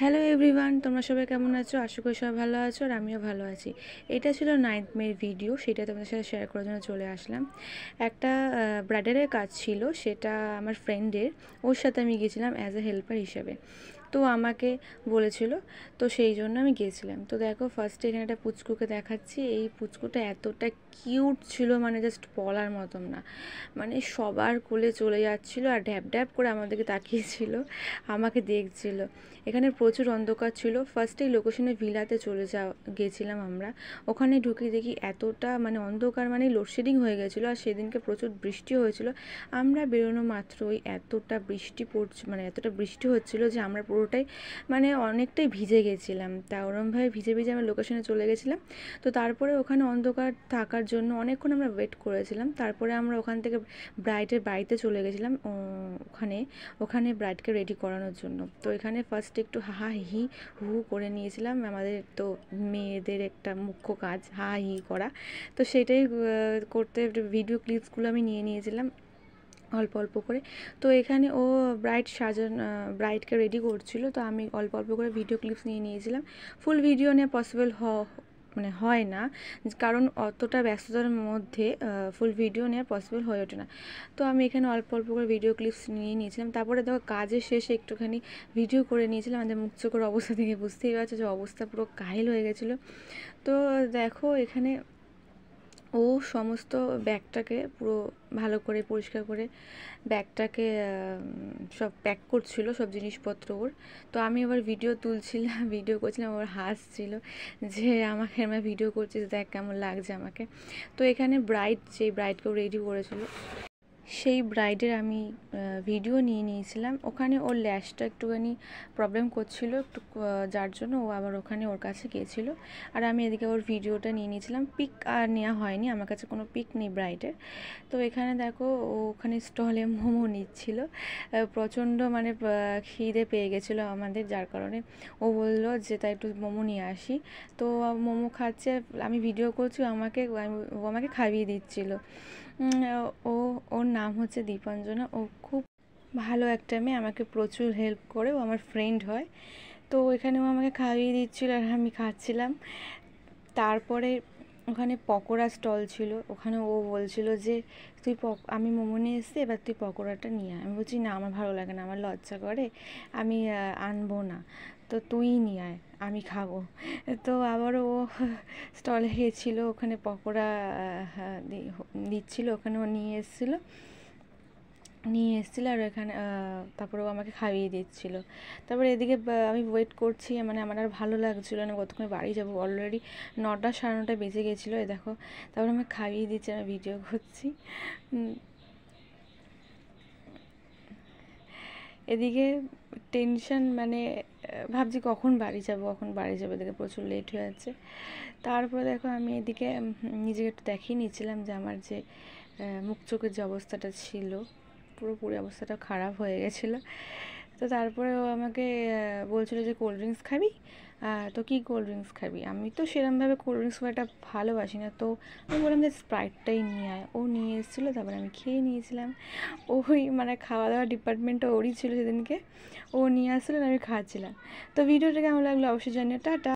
Hello everyone, তোমরা সবাই কেমন আছো? আশা করি সবাই ভালো আছো আর আমিও ভালো আছি। এটা ছিল 9th মে ভিডিও, সেটা তোমাদের সাথে শেয়ার করার জন্য চলে আসলাম। একটা ব্রাইডালের কাজ ছিল, সেটা আমার ফ্রেন্ডের, ওর সাথে আমি গিয়েছিলাম অ্যাজ এ হেল্পার হিসেবে। তো আমাকে বলেছিল, তো সেই জন্য আমি গিয়েছিলাম। তো দেখো, ফার্স্টে এখানে একটা পুচকুকে দেখাচ্ছি। এই পুচকুটা এতটা কিউট ছিল, মানে জাস্ট বলার মতন না। মানে সবার কোলে চলে যাচ্ছিলো আর ড্যাব ড্যাব করে আমাদেরকে তাকিয়েছিল, আমাকে দেখছিল। এখানে প্রচুর অন্ধকার ছিল। ফার্স্টেই লোকেশনে ভিলাতে গেছিলাম আমরা। ওখানে ঢুকে দেখি এতটা মানে অন্ধকার, মানে লোডশেডিং হয়ে গেছিলো। আর সেদিনকে প্রচুর বৃষ্টি হয়েছিল। আমরা বেরোনো মাত্রই এতটা বৃষ্টি পড়ছে, মানে এতটা বৃষ্টি হচ্ছিল যে আমরা পুরোটাই মানে অনেকটাই ভিজে গেছিলাম। তা ওরমভাবে ভিজে ভিজে আমরা লোকেশনে চলে গেছিলাম। তো তারপরে ওখানে অন্ধকার থাকার জন্য অনেকক্ষণ আমরা ওয়েট করেছিলাম। তারপরে আমরা ওখান থেকে ব্রাইডের বাড়িতে চলে গেছিলাম, ওখানে ব্রাইডকে রেডি করানোর জন্য। তো এখানে ফার্স্ট একটু হা হি হু করে নিয়েছিলাম। আমাদের তো মেয়েদের একটা মুখ্য কাজ হা হি করা, তো সেটাই করতে ভিডিও ক্লিপসগুলো আমি নিয়েছিলাম অল্প অল্প করে। তো এখানে ও ব্রাইডকে রেডি করছিল, তো আমি অল্প অল্প করে ভিডিও ক্লিপস নিয়েছিলাম। ফুল ভিডিও নেওয়া পসিবল মানে হয় না, কারণ অতটা ব্যস্ততার মধ্যে ফুল ভিডিও নেওয়া পসিবল হয়ে ওঠে না। তো আমি এখানে অল্প অল্প করে ভিডিও ক্লিপস নিয়েছিলাম। তারপরে দেখো, কাজের শেষে একটুখানি ভিডিও করে নিয়েছিলাম। আমাদের মুখ চোখের অবস্থা থেকে বুঝতেই পারছো যে অবস্থা পুরো কাহিল হয়ে গেছিলো। তো দেখো, এখানে ও সমস্ত ব্যাগটাকে পুরো ভালো করে পরিষ্কার করে ব্যাগটাকে সব প্যাক করছিল, সব জিনিসপত্র ওর। তো আমি আবার ভিডিও তুলছিলাম, ভিডিও করছিলাম, আবার হাসছিল যে আমাকে আমার ভিডিও করছিস, দেখ কেমন লাগছে আমাকে। তো এখানে যেই ব্রাইডকেও রেডি করেছিল, সেই ব্রাইডের আমি ভিডিও নিয়েছিলাম। ওখানে ওর ল্যাশটা একটুখানি প্রবলেম করছিল একটু, যার জন্য ও আবার ওখানে ওর কাছে গিয়েছিলো। আর আমি এদিকে ওর ভিডিওটা নিয়েছিলাম। পিক আর নেওয়া হয়নি, আমার কাছে কোনো পিক নেই ব্রাইডের। তো এখানে দেখো, ও ওখানে স্টলে মোমো নিচ্ছিল। প্রচণ্ড মানে খিদে পেয়ে গেছিলো আমাদের, যার কারণে ও বললো যে তাই একটু মোমো নিয়ে আসি। তো মোমো খাচ্ছে, আমি ভিডিও করছি, ও আমাকে খাইয়ে দিচ্ছিলো। ওর নাম হচ্ছে দীপাঞ্জনা। ও খুব ভালো একটা মেয়ে, আমাকে প্রচুর হেল্প করে, ও আমার ফ্রেন্ড হয়। তো এখানে ও আমাকে খাইয়ে দিচ্ছিল আর আমি খাচ্ছিলাম। তারপরে ওখানে পকোড়া স্টল ছিল, ওখানে ও বলছিল যে আমি মোমো নিয়ে এসেছি, এবার তুই পকোড়াটা নিয়ে আয়। আমি বলছি না, আমার ভালো লাগে না, আমার লজ্জা করে, আমি আনবো না, তো তুই নিয়ে আয়, আমি খাবো। তো আবারও ও স্টলে গিয়েছিলো, ওখানে পকোড়া দিচ্ছিলো, ওখানে ও নিয়ে এসেছিলো আর এখানে তারপরে ও আমাকে খাইয়ে দিচ্ছিলো। তারপরে এদিকে আমি ওয়েট করছি, মানে আমার আর ভালো লাগছিলো না, কতক্ষণে বাড়ি যাবো, অলরেডি 9টা 9:30 বেজে গেছিলো। এই দেখো, তারপরে আমাকে খাইয়ে দিচ্ছে, আমি ভিডিও করছি। এদিকে টেনশন, মানে ভাবছি কখন বাড়ি যাবো, এদিকে প্রচুর লেট হয়ে যাচ্ছে। তারপরে দেখো, আমি এদিকে নিজেকে একটু দেখিয়ে নিচ্ছিলাম যে আমার যে মুখ চোখের যে অবস্থাটা ছিল, পুরোপুরি অবস্থাটা খারাপ হয়ে গেছিলো। তো তারপরে ও আমাকে বলছিলো যে কোল্ড ড্রিঙ্কস খাবি, তো কী কোল্ড ড্রিঙ্কস খাবি? আমি তো সেরকমভাবে কোল্ড ড্রিঙ্কস খুব একটা ভালোবাসি না, তো আমি বললাম যে স্প্রাইটটাই নিয়ে আয়। ও নিয়ে এসেছিলো, তারপরে আমি খেয়ে নিয়েছিলাম। ওই মানে খাওয়া দাওয়া ডিপার্টমেন্টটা ওরই ছিল সেদিনকে, ও নিয়ে আসছিলো আর আমি খাচ্ছিলাম। তো ভিডিওটা কেমন লাগলো অবশ্যই জানিও। টাটা।